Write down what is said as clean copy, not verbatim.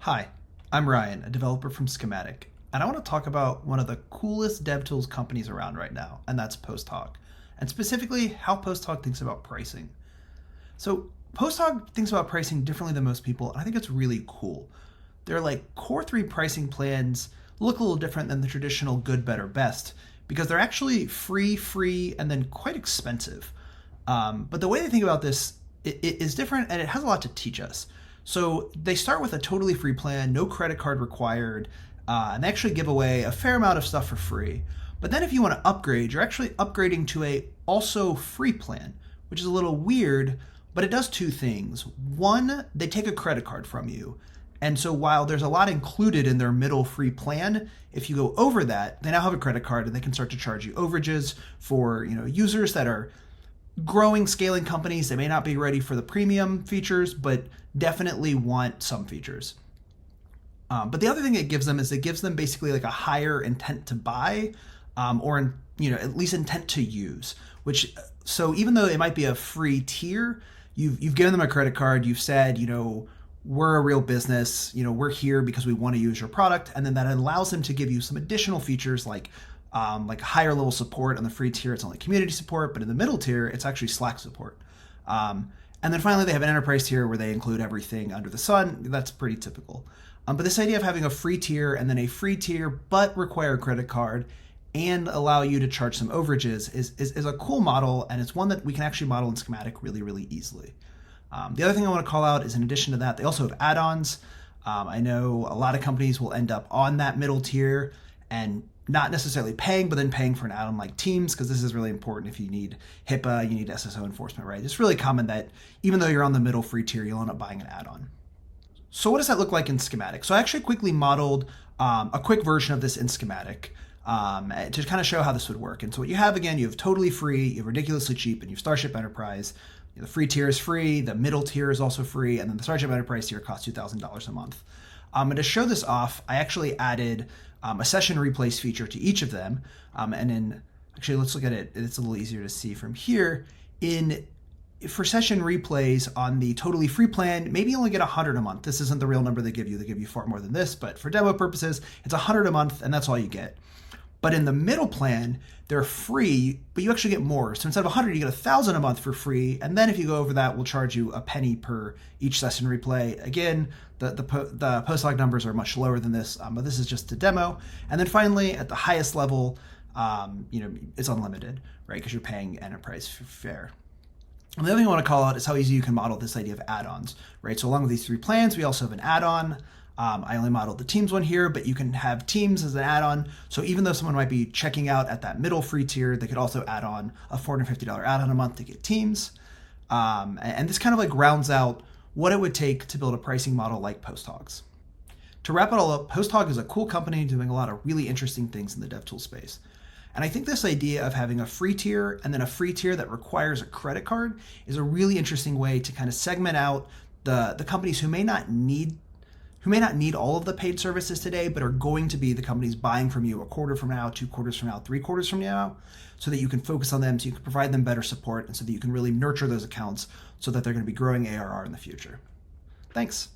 Hi, I'm Ryan, a developer from Schematic, and I want to talk about one of the coolest DevTools companies around right now, and that's PostHog, and specifically how PostHog thinks about pricing. So PostHog thinks about pricing differently than most people, and I think it's really cool. Their core three pricing plans look a little different than the traditional good, better, best because they're actually free, and then quite expensive. But the way they think about this is different, and it has a lot to teach us. So they start with a totally free plan, no credit card required, and they actually give away a fair amount of stuff for free. But then if you want to upgrade, you're actually upgrading to a also free plan, which is a little weird, but it does two things. One, they take a credit card from you. And so while there's a lot included in their middle free plan, if you go over that, they now have a credit card and they can start to charge you overages for, users that are growing, scaling companies. They may not be ready for the premium features, but definitely want some features. But the other thing it gives them is it gives them basically like a higher intent to buy, or at least intent to use. So even though it might be a free tier, you've given them a credit card. You've said, we're a real business. We're here because we want to use your product, and then that allows them to give you some additional features like higher level support. On the free tier, it's only community support, but in the middle tier, it's actually Slack support. And then finally, they have an enterprise tier where they include everything under the sun. That's pretty typical. But this idea of having a free tier and then a free tier but require a credit card and allow you to charge some overages is a cool model, and it's one that we can actually model in Schematic really, really easily. The other thing I want to call out is in addition to that, they also have add-ons. I know a lot of companies will end up on that middle tier and not necessarily paying, but then paying for an add-on like Teams, because this is really important if you need HIPAA, you need SSO enforcement, right? It's really common that even though you're on the middle free tier, you'll end up buying an add-on. So what does that look like in Schematic? So I actually quickly modeled a quick version of this in Schematic to kind of show how this would work. And so what you have, again, you have totally free, you have ridiculously cheap, and you have Starship Enterprise. The free tier is free, the middle tier is also free, and then the Starship Enterprise tier costs $2,000 a month. And to show this off, I actually added a session replace feature to each of them. And then, actually, let's look at it. It's a little easier to see from here. For session replays on the totally free plan, maybe you only get 100 a month. This isn't the real number they give you. They give you far more than this, but for demo purposes, it's 100 a month, and that's all you get. But in the middle plan, they're free, but you actually get more. So instead of 100, you get 1,000 a month for free. And then if you go over that, we'll charge you a penny per each session replay. Again, the PostHog numbers are much lower than this, but this is just a demo. And then finally, at the highest level, it's unlimited, right? Because you're paying enterprise fare. And the other thing I want to call out is how easy you can model this idea of add-ons, right? So along with these three plans, we also have an add-on. I only modeled the Teams one here, but you can have Teams as an add-on. So even though someone might be checking out at that middle free tier, they could also add on a $450 add-on a month to get Teams. And this kind of rounds out what it would take to build a pricing model like PostHog's. To wrap it all up, PostHog is a cool company doing a lot of really interesting things in the DevTool space. And I think this idea of having a free tier and then a free tier that requires a credit card is a really interesting way to kind of segment out the companies who may not need all of the paid services today, but are going to be the companies buying from you a quarter from now, 2 quarters from now, 3 quarters from now, so that you can focus on them, so you can provide them better support, and so that you can really nurture those accounts so that they're going to be growing ARR in the future. Thanks.